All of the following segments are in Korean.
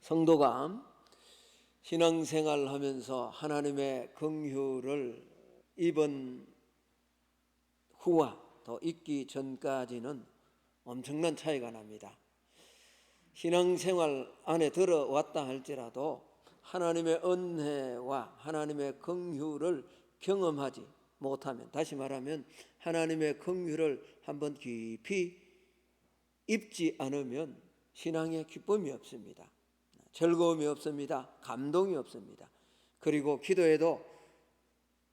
성도가 신앙생활하면서 하나님의 긍휼을 입은 후와 더 있기 전까지는 엄청난 차이가 납니다. 신앙생활 안에 들어왔다 할지라도 하나님의 은혜와 하나님의 긍휼을 경험하지 못하면, 다시 말하면 하나님의 긍휼을 한번 깊이 입지 않으면 신앙에 기쁨이 없습니다. 즐거움이 없습니다. 감동이 없습니다. 그리고 기도해도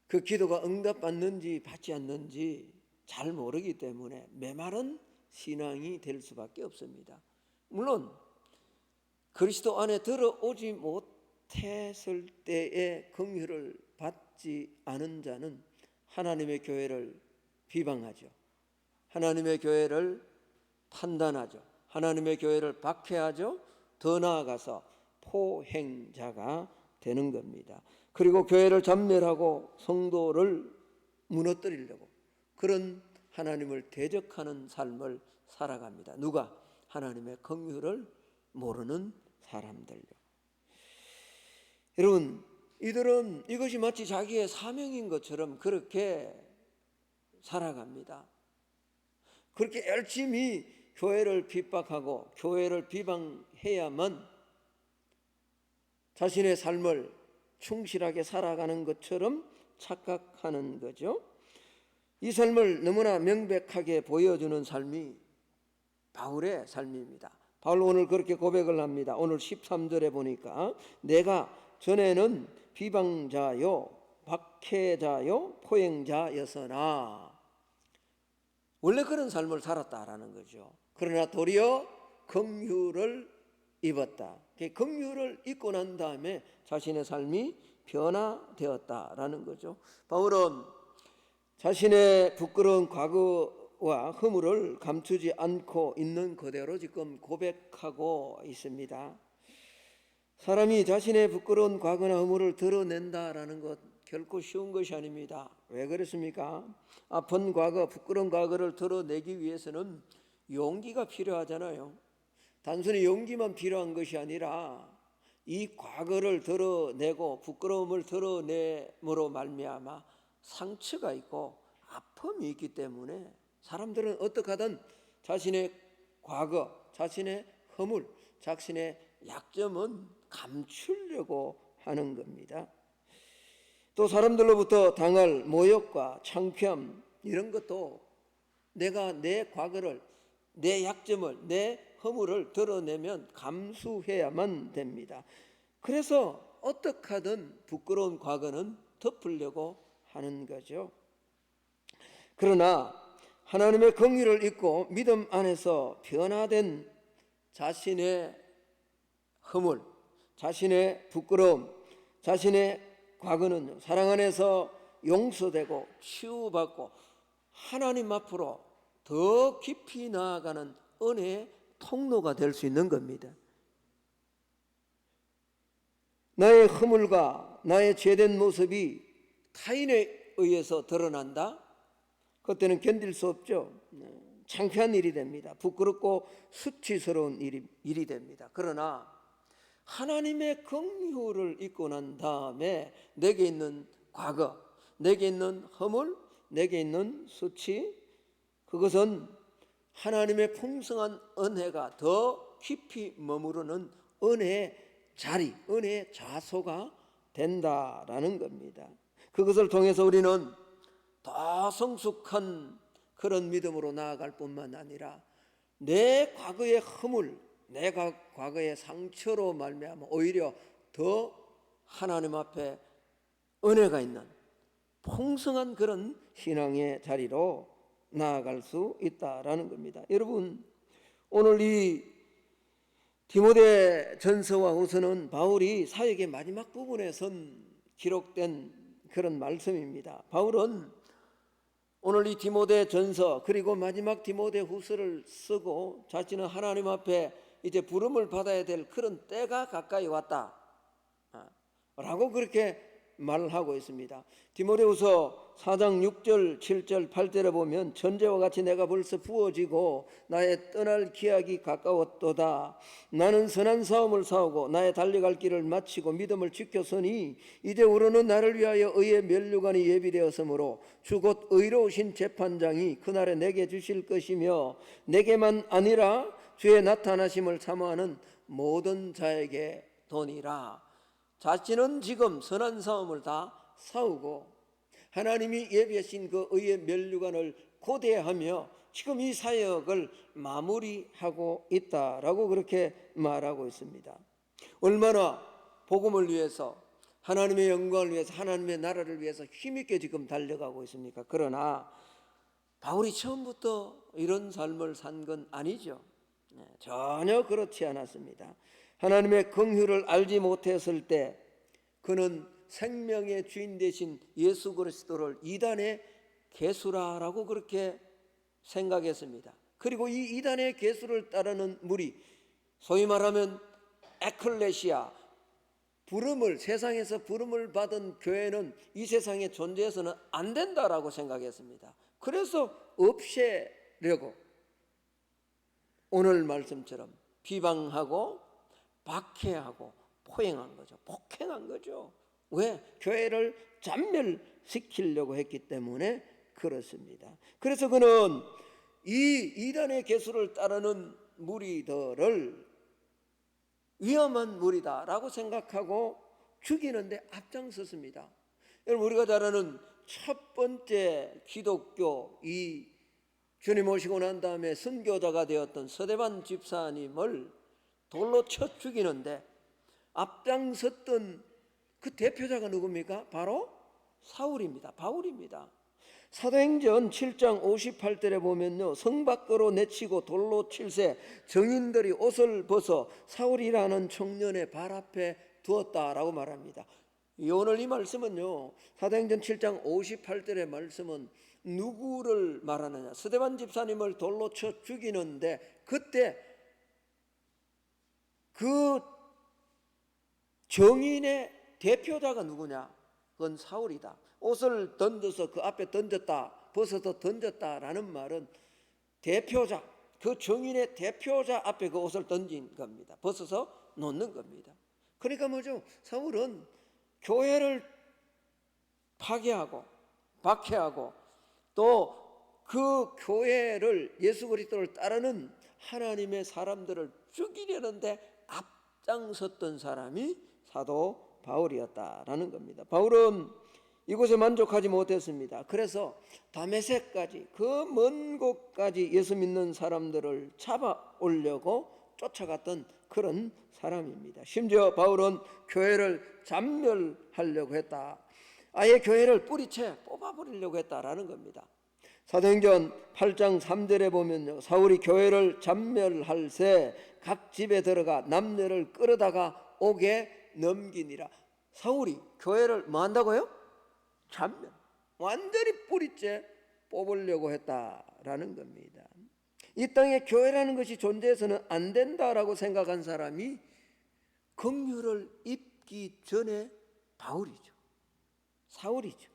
그 기도가 응답받는지 받지 않는지 잘 모르기 때문에 메마른 신앙이 될 수밖에 없습니다. 물론 그리스도 안에 들어오지 못했을 때의 긍휼을 받지 않은 자는 하나님의 교회를 비방하죠. 하나님의 교회를 판단하죠. 하나님의 교회를 박해하죠. 더 나아가서 포행자가 되는 겁니다. 그리고 교회를 전멸하고 성도를 무너뜨리려고 그런 하나님을 대적하는 삶을 살아갑니다. 누가? 하나님의 긍휼을 모르는 사람들요. 여러분, 이들은 이것이 마치 자기의 사명인 것처럼 그렇게 살아갑니다. 그렇게 열심히 교회를 핍박하고 교회를 비방해야만 자신의 삶을 충실하게 살아가는 것처럼 착각하는 거죠. 이 삶을 너무나 명백하게 보여주는 삶이 바울의 삶입니다. 바울 오늘 그렇게 고백을 합니다. 오늘 13절에 보니까 내가 전에는 비방자요 박해자요 포행자였으나, 원래 그런 삶을 살았다라는 거죠. 그러나 도리어 긍휼을 입었다. 긍휼을 입고 난 다음에 자신의 삶이 변화되었다라는 거죠. 바울은 자신의 부끄러운 과거와 허물을 감추지 않고 있는 그대로 지금 고백하고 있습니다. 사람이 자신의 부끄러운 과거나 허물을 드러낸다라는 것 결코 쉬운 것이 아닙니다. 왜 그렇습니까? 아픈 과거, 부끄러운 과거를 드러내기 위해서는 용기가 필요하잖아요. 단순히 용기만 필요한 것이 아니라 이 과거를 드러내고 부끄러움을 드러냄으로 말미암아 상처가 있고 아픔이 있기 때문에 사람들은 어떻게 하든 자신의 과거, 자신의 허물, 자신의 약점은 감추려고 하는 겁니다. 또 사람들로부터 당할 모욕과 창피함, 이런 것도 내가 내 과거를, 내 약점을, 내 허물을 드러내면 감수해야만 됩니다. 그래서 어떻게 하든 부끄러운 과거는 덮으려고 하는 거죠. 그러나 하나님의 긍휼을 입고 믿음 안에서 변화된 자신의 허물, 자신의 부끄러움, 자신의 과거는 사랑 안에서 용서되고 치유받고 하나님 앞으로 더 깊이 나아가는 은혜의 통로가 될 수 있는 겁니다. 나의 허물과 나의 죄된 모습이 타인에 의해서 드러난다? 그때는 견딜 수 없죠. 창피한 일이 됩니다. 부끄럽고 수치스러운 일이 됩니다. 그러나 하나님의 긍휼을 입고 난 다음에 내게 있는 과거, 내게 있는 허물, 내게 있는 수치, 그것은 하나님의 풍성한 은혜가 더 깊이 머무르는 은혜의 자리, 은혜의 좌소가 된다라는 겁니다. 그것을 통해서 우리는 더 성숙한 그런 믿음으로 나아갈 뿐만 아니라 내 과거의 허물, 내가 과거의 상처로 말미암아 오히려 더 하나님 앞에 은혜가 있는 풍성한 그런 신앙의 자리로 나아갈 수 있다라는 겁니다. 여러분, 오늘 이 디모데 전서와 후서는 바울이 사역의 마지막 부분에 기록된 그런 말씀입니다. 바울은 오늘 이 디모데 전서 그리고 마지막 디모데 후서를 쓰고 자신은 하나님 앞에 이제 부름을 받아야 될 그런 때가 가까이 왔다 라고 그렇게 말하고 있습니다. 디모데후서 4장 6절, 7절, 8절에 보면 전제와 같이 내가 벌써 부어지고 나의 떠날 기약이 가까웠도다. 나는 선한 싸움을 싸우고 나의 달려갈 길을 마치고 믿음을 지켰으니 이제 우러는 나를 위하여 의의 면류관이 예비되었으므로 주 곧 의로우신 재판장이 그날에 내게 주실 것이며 내게만 아니라 주의 나타나심을 사모하는 모든 자에게 도니라. 자신은 지금 선한 싸움을 다 싸우고 하나님이 예비하신 그 의의 면류관을 고대하며 지금 이 사역을 마무리하고 있다라고 그렇게 말하고 있습니다. 얼마나 복음을 위해서, 하나님의 영광을 위해서, 하나님의 나라를 위해서 힘있게 지금 달려가고 있습니까? 그러나 바울이 처음부터 이런 삶을 산 건 아니죠. 전혀 그렇지 않았습니다. 하나님의 긍휼을 알지 못했을 때 그는 생명의 주인 되신 예수 그리스도를 이단의 개수라라고 그렇게 생각했습니다. 그리고 이 이단의 개수를 따르는 무리, 소위 말하면 에클레시아, 부름을, 세상에서 부름을 받은 교회는 이 세상에 존재해서는 안 된다라고 생각했습니다. 그래서 없애려고 오늘 말씀처럼 비방하고 박해하고 포행한 거죠. 폭행한 거죠. 왜? 교회를 잔멸시키려고 했기 때문에 그렇습니다. 그래서 그는 이 이단의 개수를 따르는 무리들을 위험한 무리다라고 생각하고 죽이는데 앞장섰습니다. 여러분, 우리가 잘 아는 첫 번째 기독교, 이 주님 오시고 난 다음에 선교자가 되었던 서대반 집사님을 돌로 쳐 죽이는데 앞장섰던 그 대표자가 누굽니까? 바로 사울입니다. 바울입니다. 사도행전 7장 58절에 보면요, 성 밖으로 내치고 돌로 칠세 정인들이 옷을 벗어 사울이라는 청년의 발 앞에 두었다라고 말합니다. 오늘 이 말씀은요, 사도행전 7장 58절의 말씀은 누구를 말하느냐? 스데반 집사님을 돌로 쳐 죽이는데 그때 그 정인의 대표자가 누구냐? 그건 사울이다. 옷을 던져서 그 앞에 던졌다, 벗어서 던졌다라는 말은 대표자, 그 정인의 대표자 앞에 그 옷을 던진 겁니다. 벗어서 놓는 겁니다. 그러니까 뭐죠? 사울은 교회를 파괴하고 박해하고 또 그 교회를, 예수 그리스도를 따르는 하나님의 사람들을 죽이려는데 앞장섰던 사람이 사도 바울이었다라는 겁니다. 바울은 이곳에 만족하지 못했습니다. 그래서 다메섹까지, 그 먼 곳까지 예수 믿는 사람들을 잡아오려고 쫓아갔던 그런 사람입니다. 심지어 바울은 교회를 잔멸하려고 했다. 아예 교회를 뿌리채 뽑아버리려고 했다라는 겁니다. 사도행전 8장 3절에 보면요, 사울이 교회를 잔멸할 새 각 집에 들어가 남녀를 끌어다가 옥에 넘기니라. 사울이 교회를 뭐 한다고요? 잔멸, 완전히 뿌리째 뽑으려고 했다라는 겁니다. 이 땅에 교회라는 것이 존재해서는 안 된다라고 생각한 사람이 긍휼을 입기 전에 바울이죠. 사울이죠.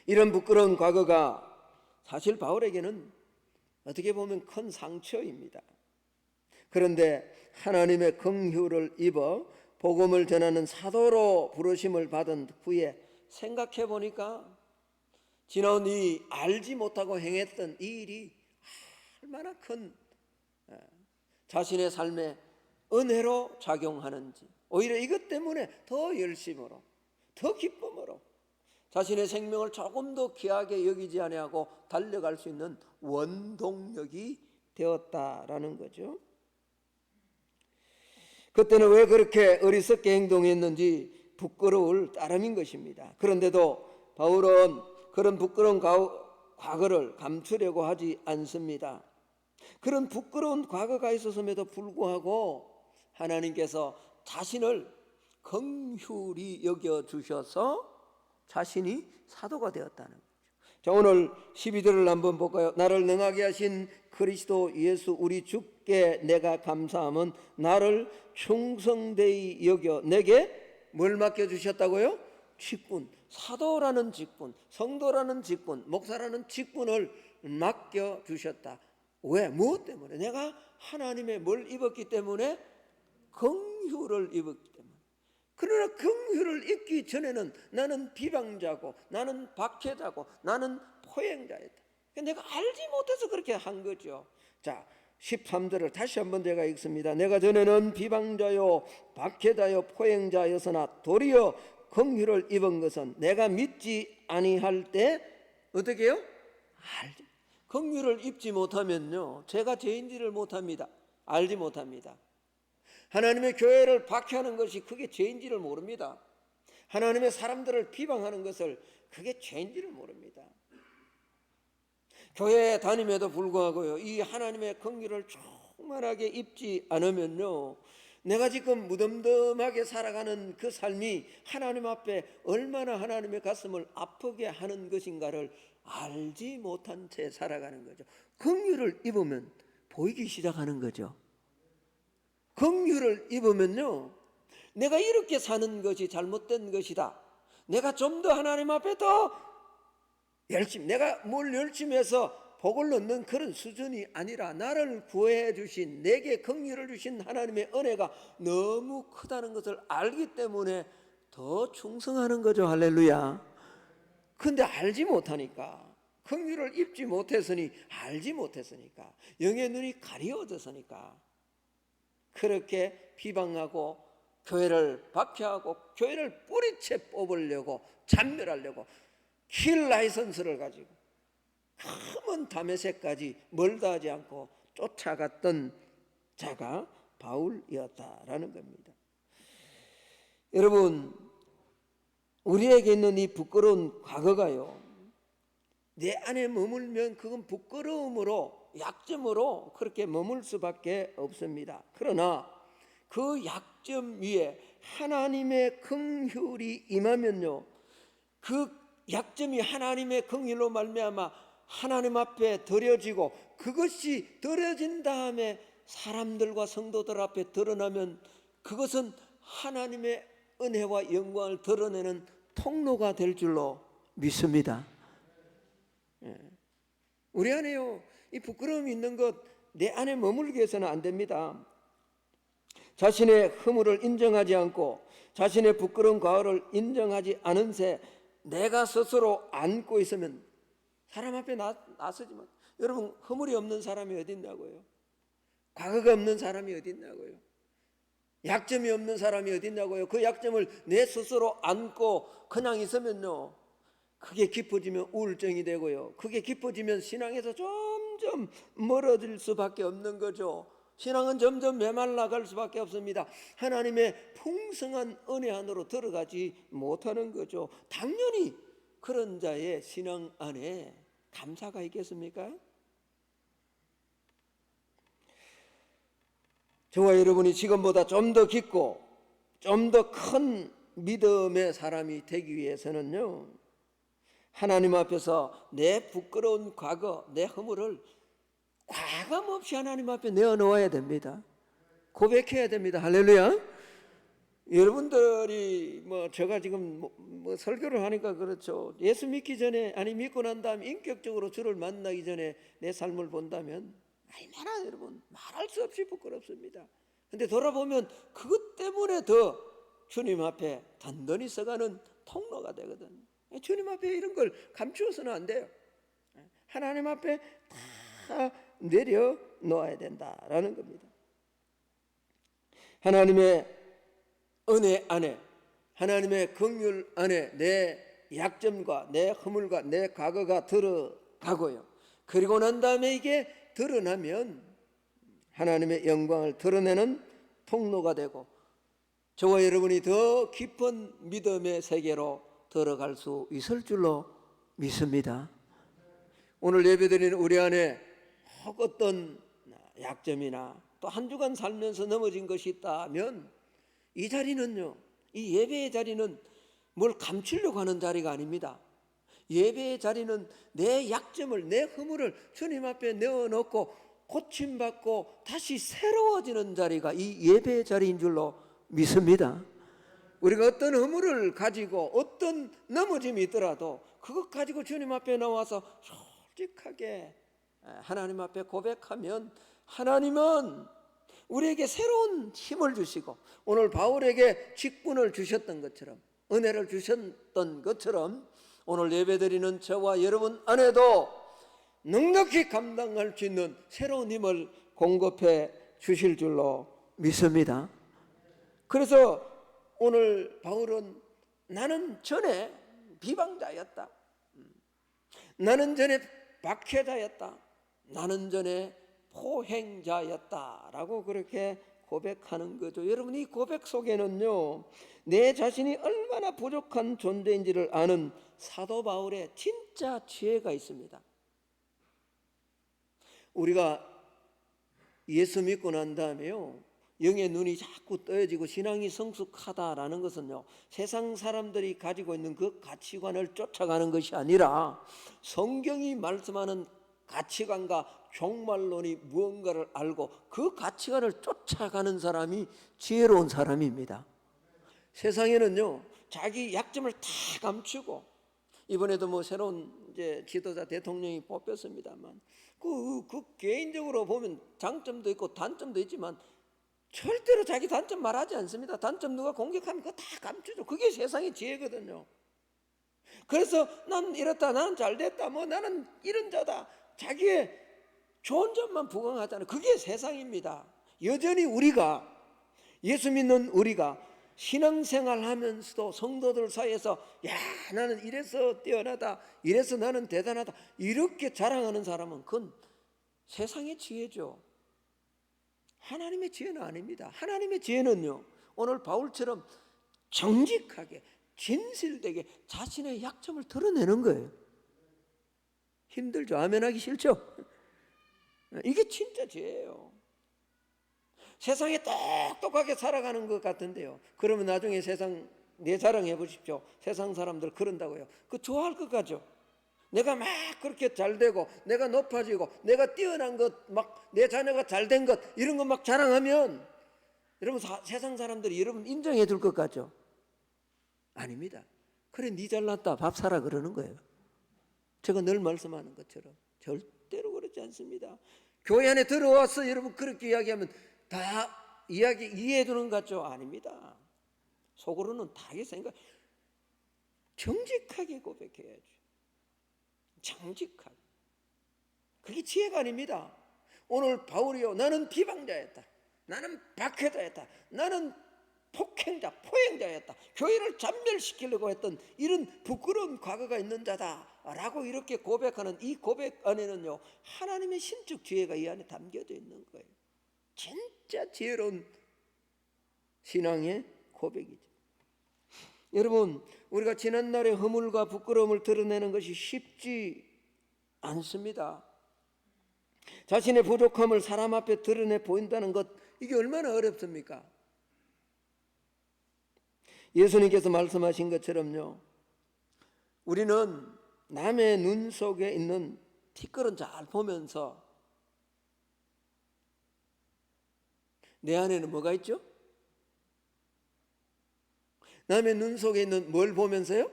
이런 부끄러운 과거가 사실 바울에게는 어떻게 보면 큰 상처입니다. 그런데 하나님의 긍휼을 입어 복음을 전하는 사도로 부르심을 받은 후에 생각해 보니까 지나온 이 알지 못하고 행했던 이 일이 얼마나 큰 자신의 삶에 은혜로 작용하는지, 오히려 이것 때문에 더 열심으로, 더 기쁨으로 자신의 생명을 조금 더 귀하게 여기지 아니하고 달려갈 수 있는 원동력이 되었다라는 거죠. 그때는 왜 그렇게 어리석게 행동했는지 부끄러울 따름인 것입니다. 그런데도 바울은 그런 부끄러운 과거를 감추려고 하지 않습니다. 그런 부끄러운 과거가 있었음에도 불구하고 하나님께서 자신을 긍휼히 여겨주셔서 자신이 사도가 되었다는 거죠. 자, 오늘 12절을 한번 볼까요? 나를 능하게 하신 그리스도 예수 우리 주께 내가 감사함은 나를 충성되이 여겨 내게 뭘 맡겨주셨다고요? 직분, 사도라는 직분, 성도라는 직분, 목사라는 직분을 맡겨주셨다. 왜? 무엇 때문에? 내가 하나님의 뭘 입었기 때문에? 긍휼을 입었기 때문에. 그러나 긍휼을 입기 전에는 나는 비방자고, 나는 박해자고, 나는 포행자였다. 내가 알지 못해서 그렇게 한 거죠. 자, 13절을 다시 한번 제가 읽습니다. 내가 전에는 비방자요 박해자요 포행자였으나 도리어 긍휼을 입은 것은 내가 믿지 아니할 때 어떻게 해요? 알지. 긍휼을 입지 못하면요, 제가 죄인지를 못합니다. 알지 못합니다. 하나님의 교회를 박해하는 것이 그게 죄인지를 모릅니다. 하나님의 사람들을 비방하는 것을 그게 죄인지를 모릅니다. 교회에 다님에도 불구하고요, 이 하나님의 긍휼을 충만하게 입지 않으면요, 내가 지금 무덤덤하게 살아가는 그 삶이 하나님 앞에 얼마나 하나님의 가슴을 아프게 하는 것인가를 알지 못한 채 살아가는 거죠. 긍휼을 입으면 보이기 시작하는 거죠. 긍휼을 입으면요, 내가 이렇게 사는 것이 잘못된 것이다. 내가 좀 더 하나님 앞에 더 열심히, 내가 뭘 열심히 해서 복을 얻는 그런 수준이 아니라 나를 구해 주신, 내게 긍휼을 주신 하나님의 은혜가 너무 크다는 것을 알기 때문에 더 충성하는 거죠. 할렐루야. 근데 알지 못하니까, 긍휼을 입지 못했으니, 알지 못했으니까, 영의 눈이 가려워졌으니까 그렇게 비방하고 교회를 박해하고 교회를 뿌리채 뽑으려고, 잔멸하려고 킬 라이선스를 가지고 큰 다메섹까지 멀다 하지 않고 쫓아갔던 자가 바울이었다라는 겁니다. 여러분, 우리에게 있는 이 부끄러운 과거가요, 내 안에 머물면 그건 부끄러움으로, 약점으로 그렇게 머물 수밖에 없습니다. 그러나 그 약점 위에 하나님의 긍휼이 임하면요, 그 약점이 하나님의 긍휼로 말미암아 하나님 앞에 드려지고, 그것이 드려진 다음에 사람들과 성도들 앞에 드러나면 그것은 하나님의 은혜와 영광을 드러내는 통로가 될 줄로 믿습니다. 우리 안에요, 이 부끄러움이 있는 것 내 안에 머물게 해서는 안 됩니다. 자신의 허물을 인정하지 않고 자신의 부끄러운 과거를 인정하지 않은 새 내가 스스로 안고 있으면 사람 앞에 나서지만, 여러분, 허물이 없는 사람이 어디 있냐고요? 과거가 없는 사람이 어디 있냐고요? 약점이 없는 사람이 어디 있냐고요? 그 약점을 내 스스로 안고 그냥 있으면요, 그게 깊어지면 우울증이 되고요, 그게 깊어지면 신앙에서 점점 멀어질 수밖에 없는 거죠. 신앙은 점점 메말라갈 수밖에 없습니다. 하나님의 풍성한 은혜 안으로 들어가지 못하는 거죠. 당연히 그런 자의 신앙 안에 감사가 있겠습니까? 저와 여러분이 지금보다 좀 더 깊고 좀 더 큰 믿음의 사람이 되기 위해서는요, 하나님 앞에서 내 부끄러운 과거, 내 허물을 과감없이 하나님 앞에 내어놓아야 됩니다. 고백해야 됩니다. 할렐루야. 여러분들이 제가 지금 설교를 하니까 그렇죠. 예수 믿기 전에, 아니 믿고 난 다음에 인격적으로 주를 만나기 전에 내 삶을 본다면 얼마나 여러분 말할 수 없이 부끄럽습니다. 근데 돌아보면 그것 때문에 더 주님 앞에 단단히 서가는 통로가 되거든. 주님 앞에 이런 걸 감추어서는 안 돼요. 하나님 앞에 다 내려놓아야 된다라는 겁니다. 하나님의 은혜 안에, 하나님의 긍휼 안에 내 약점과 내 허물과 내 과거가 들어가고요, 그리고 난 다음에 이게 드러나면 하나님의 영광을 드러내는 통로가 되고, 저와 여러분이 더 깊은 믿음의 세계로 들어갈 수 있을 줄로 믿습니다. 오늘 예배드리는 우리 안에 어떤 약점이나 또 한 주간 살면서 넘어진 것이 있다면, 이 자리는요, 이 예배의 자리는 뭘 감추려고 하는 자리가 아닙니다. 예배의 자리는 내 약점을, 내 허물을 주님 앞에 내어놓고 고침받고 다시 새로워지는 자리가 이 예배의 자리인 줄로 믿습니다. 우리가 어떤 허물을 가지고 어떤 넘어짐이 있더라도 그것 가지고 주님 앞에 나와서 솔직하게 하나님 앞에 고백하면 하나님은 우리에게 새로운 힘을 주시고 오늘 바울에게 직분을 주셨던 것처럼 은혜를 주셨던 것처럼 오늘 예배드리는 저와 여러분 안에도 넉넉히 감당할 수 있는 새로운 힘을 공급해 주실 줄로 믿습니다. 그래서 오늘 바울은 나는 전에 비방자였다, 나는 전에 박해자였다, 나는 전에 포행자였다라고 그렇게 고백하는 거죠. 여러분, 이 고백 속에는요 내 자신이 얼마나 부족한 존재인지를 아는 사도 바울의 진짜 지혜가 있습니다. 우리가 예수 믿고 난 다음에요 영의 눈이 자꾸 떠여지고 신앙이 성숙하다라는 것은요 세상 사람들이 가지고 있는 그 가치관을 쫓아가는 것이 아니라 성경이 말씀하는 가치관과 종말론이 무언가를 알고 그 가치관을 쫓아가는 사람이 지혜로운 사람입니다. 세상에는요 자기 약점을 다 감추고, 이번에도 뭐 새로운 이제 지도자 대통령이 뽑혔습니다만 그 개인적으로 보면 장점도 있고 단점도 있지만 절대로 자기 단점 말하지 않습니다. 단점 누가 공격하면 그거 다 감추죠. 그게 세상의 지혜거든요. 그래서 난 이렇다, 나는 잘됐다, 뭐 나는 이런 자다, 자기의 좋은 점만 부각하잖아요. 그게 세상입니다. 여전히 우리가, 예수 믿는 우리가 신앙생활 하면서도 성도들 사이에서 야 나는 이래서 뛰어나다, 이래서 나는 대단하다 이렇게 자랑하는 사람은 그건 세상의 지혜죠. 하나님의 지혜는 아닙니다. 하나님의 지혜는요 오늘 바울처럼 정직하게 진실되게 자신의 약점을 드러내는 거예요. 힘들죠? 아멘하기 싫죠? 이게 진짜 지혜예요. 세상에 똑똑하게 살아가는 것 같은데요 그러면 나중에 세상 내 자랑해 보십시오. 세상 사람들 그런다고요. 그 좋아할 것 같죠? 내가 막 그렇게 잘되고 내가 높아지고 내가 뛰어난 것, 막 내 자녀가 잘된 것 이런 거 막 자랑하면 여러분 세상 사람들이 여러분 인정해 줄 것 같죠? 아닙니다. 그래 니 잘났다 밥 사라 그러는 거예요. 제가 늘 말씀하는 것처럼 절대로 그렇지 않습니다. 교회 안에 들어와서 여러분 그렇게 이야기하면 다 이해해 주는 것 같죠? 아닙니다. 속으로는 다 생각, 정직하게 고백해야죠. 정직하게. 그게 지혜가 아닙니다. 오늘 바울이요 나는 비방자였다, 나는 박해자였다, 나는 폭행자, 포행자였다, 교회를 잔멸시키려고 했던 이런 부끄러운 과거가 있는 자다라고 이렇게 고백하는 이 고백 안에는요 하나님의 신적 지혜가 이 안에 담겨져 있는 거예요. 진짜 지혜로운 신앙의 고백이죠. 여러분, 우리가 지난날의 허물과 부끄러움을 드러내는 것이 쉽지 않습니다. 자신의 부족함을 사람 앞에 드러내 보인다는 것, 이게 얼마나 어렵습니까? 예수님께서 말씀하신 것처럼요 우리는 남의 눈 속에 있는 티끌은 잘 보면서 내 안에는 뭐가 있죠? 남의 눈 속에 있는 뭘 보면서요?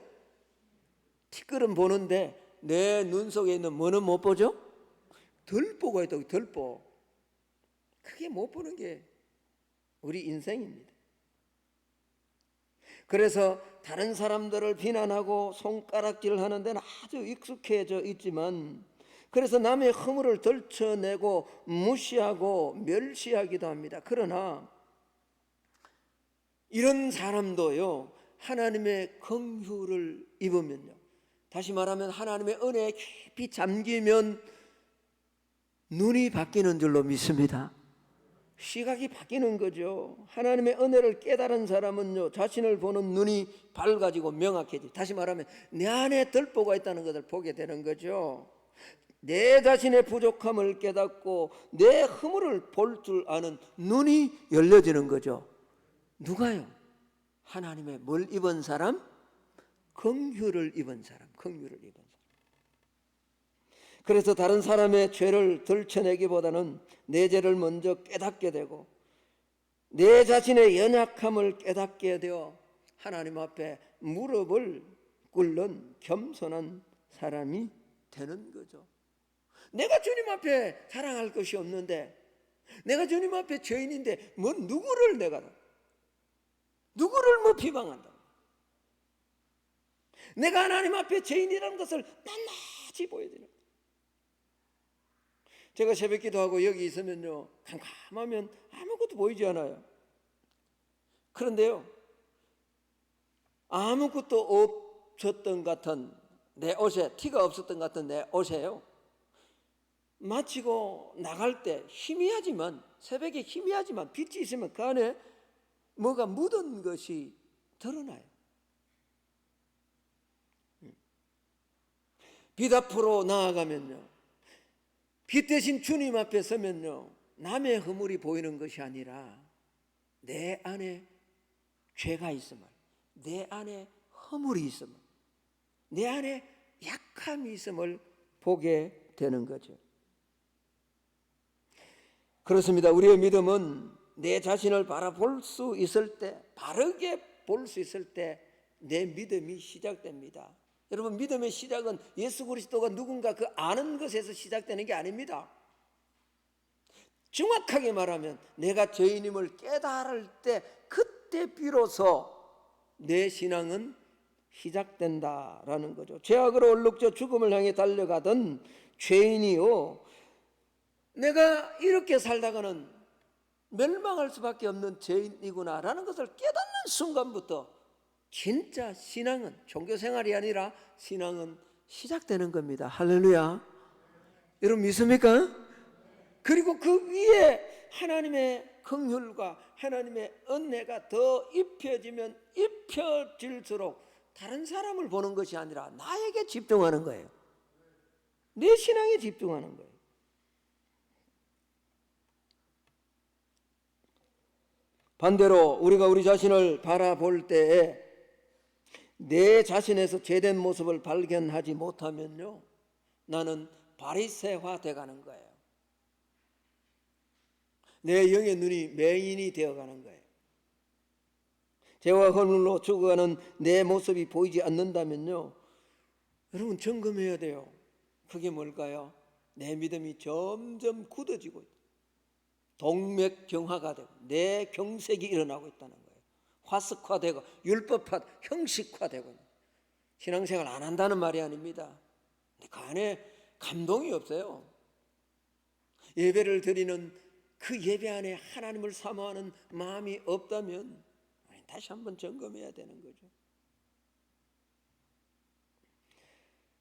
티끌은 보는데 내 눈 속에 있는 뭐는 못 보죠? 덜보가 있다고. 덜보. 그게 못 보는 게 우리 인생입니다. 그래서 다른 사람들을 비난하고 손가락질 하는 데는 아주 익숙해져 있지만, 그래서 남의 허물을 덜쳐내고 무시하고 멸시하기도 합니다. 그러나 이런 사람도요 하나님의 긍휼을 입으면요, 다시 말하면 하나님의 은혜에 깊이 잠기면 눈이 바뀌는 줄로 믿습니다. 시각이 바뀌는 거죠. 하나님의 은혜를 깨달은 사람은요 자신을 보는 눈이 밝아지고 명확해지. 다시 말하면 내 안에 덜보가 있다는 것을 보게 되는 거죠. 내 자신의 부족함을 깨닫고 내 허물을 볼 줄 아는 눈이 열려지는 거죠. 누가요? 하나님의 뭘 입은 사람? 긍휼을 입은 사람. 긍휼을 입은 사람. 그래서 다른 사람의 죄를 들춰내기보다는 내 죄를 먼저 깨닫게 되고 내 자신의 연약함을 깨닫게 되어 하나님 앞에 무릎을 꿇는 겸손한 사람이 되는 거죠. 내가 주님 앞에 자랑할 것이 없는데, 내가 주님 앞에 죄인인데 누구를 뭐 비방한다. 내가 하나님 앞에 죄인이라는 것을 낱낱이 보여드립니다. 제가 새벽 기도하고 여기 있으면요, 캄캄하면 아무것도 보이지 않아요. 그런데요, 아무것도 없었던 같은 내 옷에, 티가 없었던 같은 내 옷에요, 마치고 나갈 때 희미하지만, 새벽에 희미하지만 빛이 있으면 그 안에 뭐가 묻은 것이 드러나요. 빛 앞으로 나아가면요, 빛 대신 주님 앞에 서면요, 남의 허물이 보이는 것이 아니라 내 안에 죄가 있음을, 내 안에 허물이 있음을, 내 안에 약함이 있음을 보게 되는 거죠. 그렇습니다. 우리의 믿음은 내 자신을 바라볼 수 있을 때, 바르게 볼 수 있을 때 내 믿음이 시작됩니다. 여러분, 믿음의 시작은 예수 그리스도가 누군가 그 아는 것에서 시작되는 게 아닙니다. 정확하게 말하면 내가 죄인임을 깨달을 때, 그때 비로소 내 신앙은 시작된다라는 거죠. 죄악으로 얼룩져 죽음을 향해 달려가던 죄인이요, 내가 이렇게 살다가는 멸망할 수밖에 없는 죄인이구나라는 것을 깨닫는 순간부터 진짜 신앙은, 종교생활이 아니라 신앙은 시작되는 겁니다. 할렐루야. 여러분 믿습니까? 그리고 그 위에 하나님의 긍휼과 하나님의 은혜가 더 입혀지면 입혀질수록 다른 사람을 보는 것이 아니라 나에게 집중하는 거예요. 내 신앙에 집중하는 거예요. 반대로 우리가 우리 자신을 바라볼 때에 내 자신에서 죄된 모습을 발견하지 못하면요, 나는 바리새화 돼가는 거예요. 내 영의 눈이 맹인이 되어가는 거예요. 죄와 허물로 죽어가는 내 모습이 보이지 않는다면요, 여러분 점검해야 돼요. 그게 뭘까요? 내 믿음이 점점 굳어지고 있다. 동맥경화가 되고 내 경색이 일어나고 있다는 거예요. 화석화되고 율법화, 형식화되고. 신앙생활 안 한다는 말이 아닙니다. 근데 그 안에 감동이 없어요. 예배를 드리는 그 예배 안에 하나님을 사모하는 마음이 없다면 다시 한번 점검해야 되는 거죠.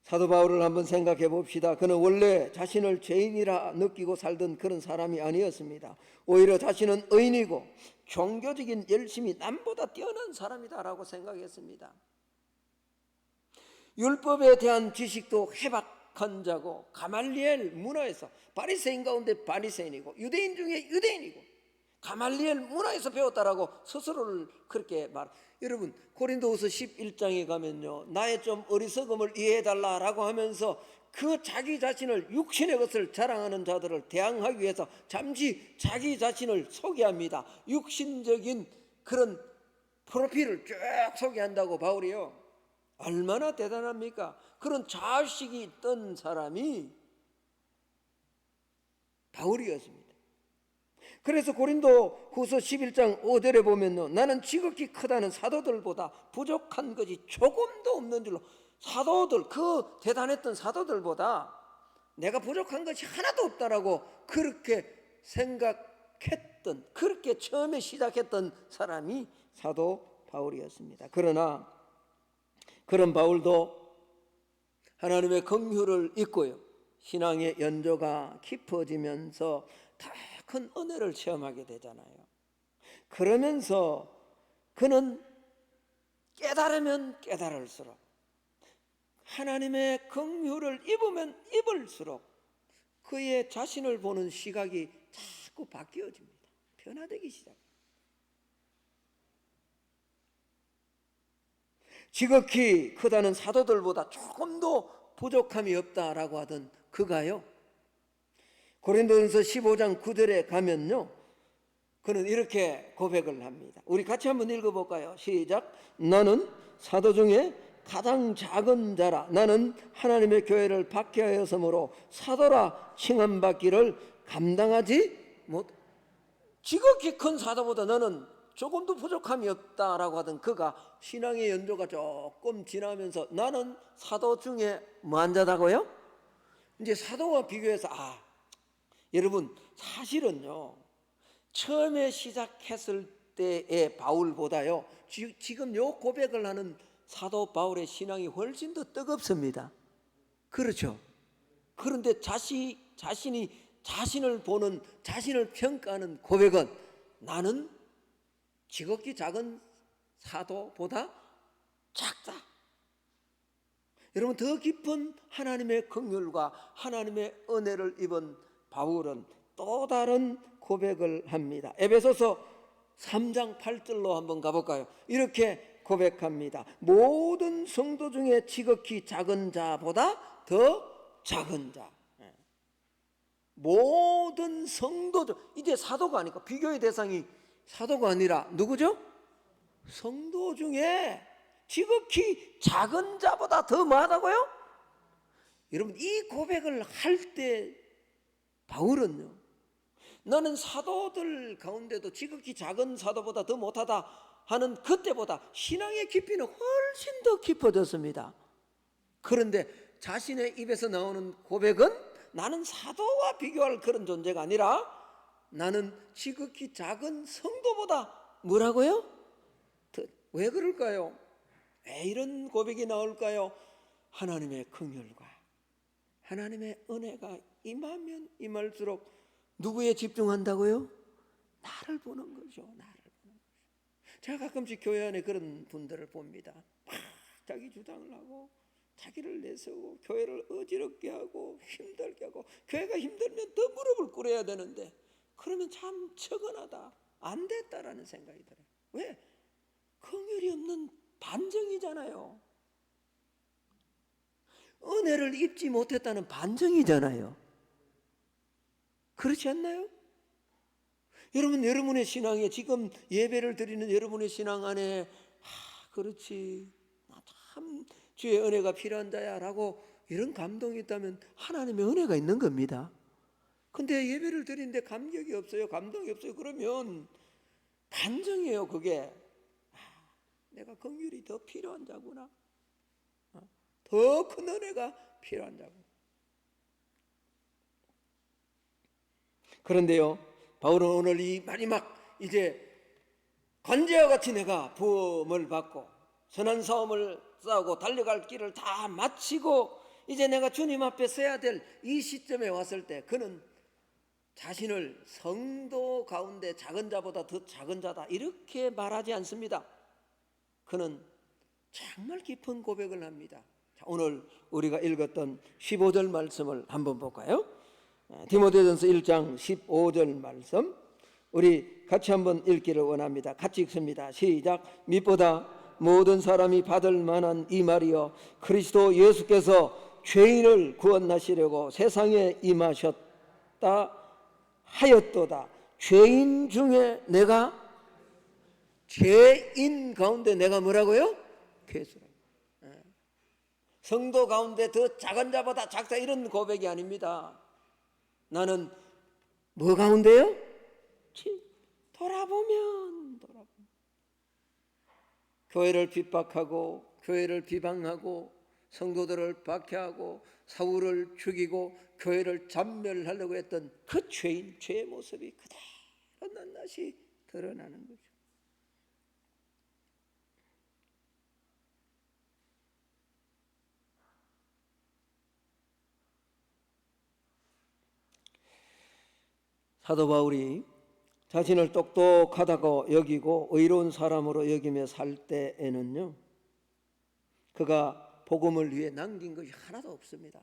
사도 바울을 한번 생각해 봅시다. 그는 원래 자신을 죄인이라 느끼고 살던 그런 사람이 아니었습니다. 오히려 자신은 의인이고 종교적인 열심이 남보다 뛰어난 사람이다라고 생각했습니다. 율법에 대한 지식도 해박한 자고, 가말리엘 문화에서, 바리새인 가운데 바리새인이고 유대인 중에 유대인이고 가말리엘 문화에서 배웠다라고 스스로를 그렇게 여러분 고린도후서 11장에 가면요, 나의 좀 어리석음을 이해해달라라고 하면서 그 자기 자신을, 육신의 것을 자랑하는 자들을 대항하기 위해서 잠시 자기 자신을 소개합니다. 육신적인 그런 프로필을 쭉 소개한다고 바울이요. 얼마나 대단합니까? 그런 자식이 있던 사람이 바울이었습니다. 그래서 고린도 후서 11장 5절에 보면요, 나는 지극히 크다는 사도들보다 부족한 것이 조금도 없는 줄로, 사도들, 그 대단했던 사도들보다 내가 부족한 것이 하나도 없다라고 그렇게 생각했던, 그렇게 처음에 시작했던 사람이 사도 바울이었습니다. 그러나 그런 바울도 하나님의 긍휼을 잊고요, 신앙의 연조가 깊어지면서 더 큰 은혜를 체험하게 되잖아요. 그러면서 그는 깨달으면 깨달을수록, 하나님의 긍휼을 입으면 입을수록 그의 자신을 보는 시각이 자꾸 바뀌어집니다. 변화되기 시작합니다. 지극히 크다는 사도들보다 조금도 부족함이 없다라고 하던 그가요, 고린도전서 15장 9절에 가면요, 그는 이렇게 고백을 합니다. 우리 같이 한번 읽어볼까요? 시작. 나는 사도 중에 가장 작은 자라. 나는 하나님의 교회를 박해하였으므로 사도라 칭함받기를 감당하지 못. 지극히 큰 사도보다 너는 조금도 부족함이 없다라고 하던 그가 신앙의 연조가 조금 지나면서 나는 사도 중에 뭐한 자다고요? 이제 사도와 비교해서 여러분 사실은요, 처음에 시작했을 때의 바울보다요 지금 요 고백을 하는 사도 바울의 신앙이 훨씬 더 뜨겁습니다. 그렇죠? 그런데 자신이 자신을 보는, 자신을 평가하는 고백은 나는 지극히 작은 사도보다 작다. 여러분, 더 깊은 하나님의 긍휼과 하나님의 은혜를 입은 바울은 또 다른 고백을 합니다. 에베소서 3장 8절로 한번 가볼까요? 이렇게 고백합니다. 모든 성도 중에 지극히 작은 자보다 더 작은 자. 모든 성도 중, 이제 사도가 아니까 비교의 대상이 사도가 아니라 누구죠? 성도 중에 지극히 작은 자보다 더 뭐하다고요? 여러분, 이 고백을 할 때 바울은요, 너는 사도들 가운데도 지극히 작은 사도보다 더 못하다 하는 그때보다 신앙의 깊이는 훨씬 더 깊어졌습니다. 그런데 자신의 입에서 나오는 고백은 나는 사도와 비교할 그런 존재가 아니라 나는 지극히 작은 성도보다 뭐라고요? 왜 그럴까요? 왜 이런 고백이 나올까요? 하나님의 긍휼과 하나님의 은혜가 임하면 임할수록 누구에 집중한다고요? 나를 보는 거죠. 나를 보는 거죠. 제가 가끔씩 교회 안에 그런 분들을 봅니다. 막 자기 주장을 하고 자기를 내세우고 교회를 어지럽게 하고 힘들게 하고, 교회가 힘들면 더 무릎을 꿇어야 되는데 그러면 참 처근하다, 안 됐다라는 생각이 들어요. 왜? 긍휼이 없는 반정이잖아요. 은혜를 입지 못했다는 반정이잖아요. 그렇지 않나요? 여러분, 여러분의 신앙에, 지금 예배를 드리는 여러분의 신앙 안에 그렇지, 나 참 주의 은혜가 필요한 자야 라고 이런 감동이 있다면 하나님의 은혜가 있는 겁니다. 근데 예배를 드리는데 감격이 없어요, 감동이 없어요, 그러면 반정이에요. 그게 내가 긍휼이 더 필요한 자구나, 더 큰 은혜가 필요한 자구나. 그런데요, 바울은 오늘 이 마지막 이제 관제와 같이 내가 부음을 받고 선한 싸움을 싸우고 달려갈 길을 다 마치고 이제 내가 주님 앞에 서야 될 이 시점에 왔을 때 그는 자신을 성도 가운데 작은 자보다 더 작은 자다 이렇게 말하지 않습니다. 그는 정말 깊은 고백을 합니다. 자, 오늘 우리가 읽었던 15절 말씀을 한번 볼까요? 디모데전서 1장 15절 말씀, 우리 같이 한번 읽기를 원합니다. 같이 읽습니다. 시작. 밑보다 모든 사람이 받을 만한 이 말이여, 그리스도 예수께서 죄인을 구원하시려고 세상에 임하셨다 하였도다. 죄인 중에 내가, 죄인 가운데 내가 뭐라고요? 괴수라. 성도 가운데 더 작은 자보다 작다 이런 고백이 아닙니다. 나는 뭐 가운데요? 돌아보면 교회를 핍박하고 교회를 비방하고 성도들을 박해하고 사울을 죽이고 교회를 잔멸하려고 했던 그 죄인, 죄의 모습이 그대로 낱낱이 드러나는 거죠. 사도 바울이 자신을 똑똑하다고 여기고 의로운 사람으로 여기며 살 때에는요, 그가 복음을 위해 남긴 것이 하나도 없습니다.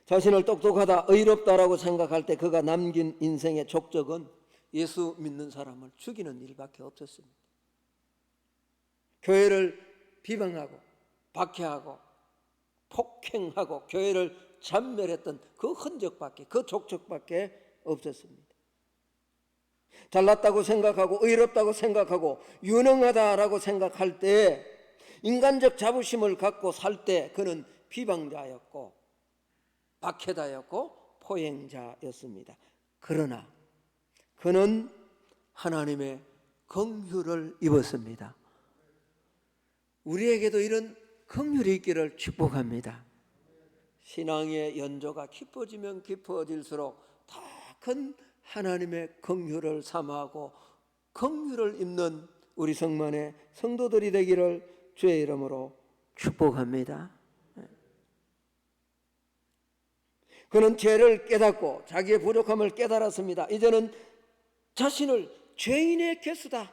자신을 똑똑하다, 의롭다라고 생각할 때 그가 남긴 인생의 족적은 예수 믿는 사람을 죽이는 일밖에 없었습니다. 교회를 비방하고 박해하고 폭행하고 교회를 잔멸했던 그 흔적밖에, 그 족적밖에 없었습니다. 잘났다고 생각하고 의롭다고 생각하고 유능하다라고 생각할 때, 인간적 자부심을 갖고 살 때 그는 비방자였고 박해자였고 포행자였습니다. 그러나 그는 하나님의 긍휼을 입었습니다. 우리에게도 이런 긍휼이 있기를 축복합니다. 신앙의 연조가 깊어지면 깊어질수록 더 큰 하나님의 긍휼을 사모하고 긍휼을 입는 우리 성만의 성도들이 되기를 주의 이름으로 축복합니다. 그는 죄를 깨닫고 자기의 부족함을 깨달았습니다. 이제는 자신을 죄인의 개수다,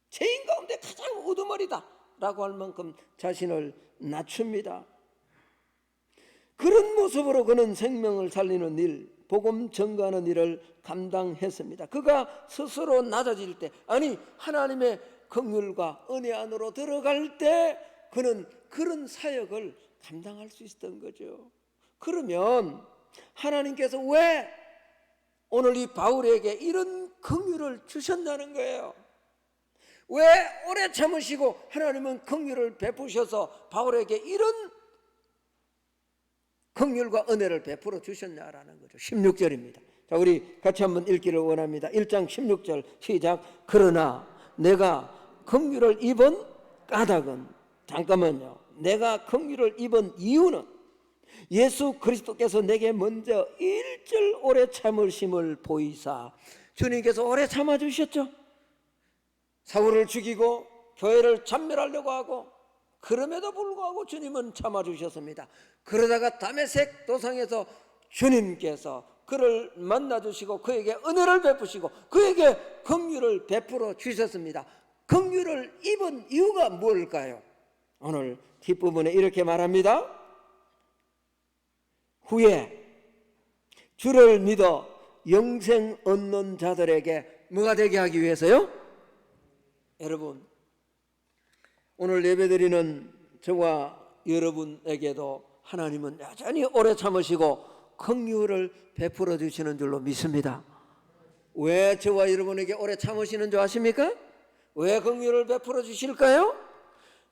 죄인 가운데 가장 우두머리다 라고 할 만큼 자신을 낮춥니다. 그런 모습으로 그는 생명을 살리는 일, 복음 전가하는 일을 감당했습니다. 그가 스스로 낮아질 때, 아니 하나님의 긍휼과 은혜 안으로 들어갈 때 그는 그런 사역을 감당할 수 있었던 거죠. 그러면 하나님께서 왜 오늘 이 바울에게 이런 긍휼을 주셨다는 거예요? 왜 오래 참으시고 하나님은 긍휼을 베푸셔서 바울에게 이런 긍휼과 은혜를 베풀어 주셨냐라는 거죠. 16절입니다. 자, 우리 같이 한번 읽기를 원합니다. 1장 16절 시작. 그러나 내가 긍휼을 입은 까닭은, 잠깐만요, 내가 긍휼을 입은 이유는 예수 그리스도께서 내게 먼저 일절 오래 참으심을 보이사. 주님께서 오래 참아주셨죠. 사울을 죽이고 교회를 참멸하려고 하고, 그럼에도 불구하고 주님은 참아주셨습니다. 그러다가 다메섹 도상에서 주님께서 그를 만나주시고 그에게 은혜를 베푸시고 그에게 긍휼을 베풀어 주셨습니다. 긍휼을 입은 이유가 뭘까요? 오늘 뒷부분에 이렇게 말합니다. 후에 주를 믿어 영생 얻는 자들에게 뭐가 되게 하기 위해서요? 여러분, 오늘 예배드리는 저와 여러분에게도 하나님은 여전히 오래 참으시고 긍휼을 베풀어 주시는 줄로 믿습니다. 왜 저와 여러분에게 오래 참으시는 줄 아십니까? 왜 긍휼을 베풀어 주실까요?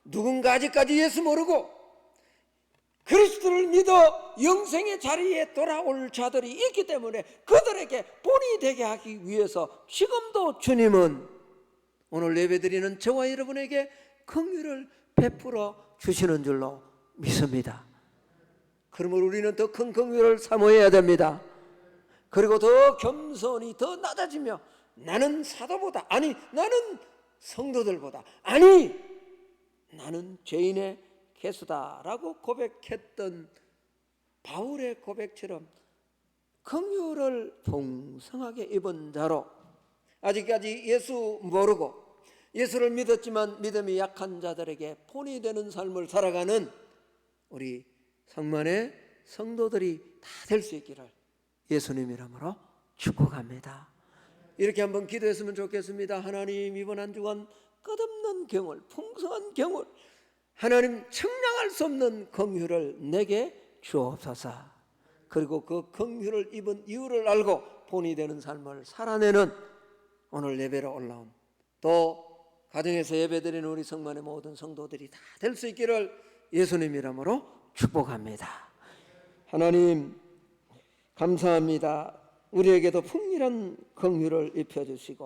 누군가 아직까지 예수 모르고 그리스도를 믿어 영생의 자리에 돌아올 자들이 있기 때문에 그들에게 본이 되게 하기 위해서 지금도 주님은 오늘 예배드리는 저와 여러분에게 긍휼을 베풀어 주시는 줄로 믿습니다. 그러면 우리는 더 큰 긍휼을 사모해야 됩니다. 그리고 더 겸손히 더 낮아지며 나는 사도보다, 아니 나는 성도들보다, 아니 나는 죄인의 개수다라고 고백했던 바울의 고백처럼 긍휼을 풍성하게 입은 자로, 아직까지 예수 모르고 예수를 믿었지만 믿음이 약한 자들에게 본이 되는 삶을 살아가는 우리 성만의 성도들이 다 될 수 있기를 예수님 이름으로 축복합니다. 이렇게 한번 기도했으면 좋겠습니다. 하나님, 이번 한 주간 끝없는 경월, 풍성한 경월, 하나님 청량할 수 없는 긍휼을 내게 주옵소서. 그리고 그 긍휼을 입은 이유를 알고 본이 되는 삶을 살아내는 오늘 예배로 올라온, 또 가정에서 예배드리는 우리 성만의 모든 성도들이 다 될 수 있기를 예수님 이름으로 축복합니다. 하나님 감사합니다. 우리에게도 풍성한 긍휼을 입혀주시고